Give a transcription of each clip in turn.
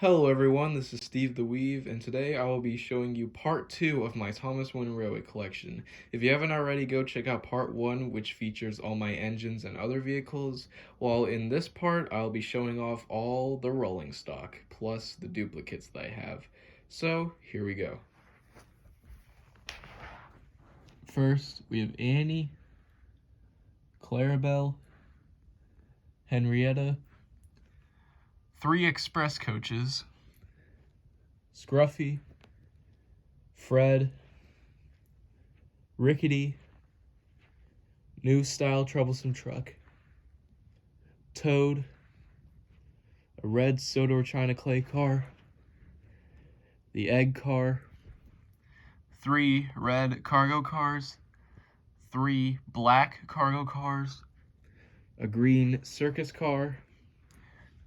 Hello everyone, this is SteveTheWeave, and today I will be showing you part 2 of my Thomas Wooden Railway collection. If you haven't already, go check out part 1, which features all my engines and other vehicles, while in this part I'll be showing off all the rolling stock, plus the duplicates that I have. So, here we go. First, we have Annie, Clarabelle, Henrietta, 3 express coaches, Scruffy, Fred, Rickety, New Style Troublesome Truck, Toad, a red Sodor China Clay car, the Egg car, 3 red cargo cars, 3 black cargo cars, a green circus car,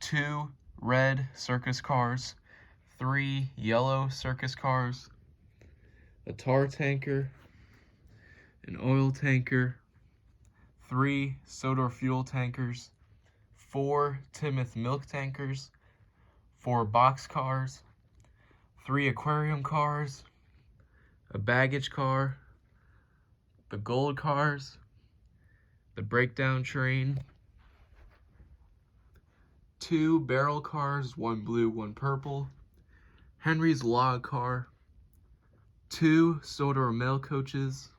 2 red circus cars, 3 yellow circus cars, a tar tanker, an oil tanker, 3 Sodor fuel tankers, 4 Timoth milk tankers, 4 box cars, 3 aquarium cars, a baggage car, the gold cars, the breakdown train, 2 barrel cars, 1 blue, 1 purple, Henry's log car, 2 Sodor mail coaches,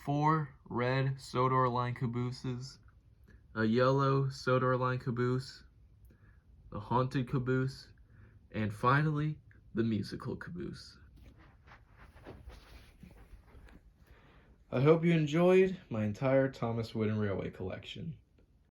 4 red Sodor line cabooses, a yellow Sodor line caboose, the haunted caboose, and finally, the musical caboose. I hope you enjoyed my entire Thomas Wooden Railway collection.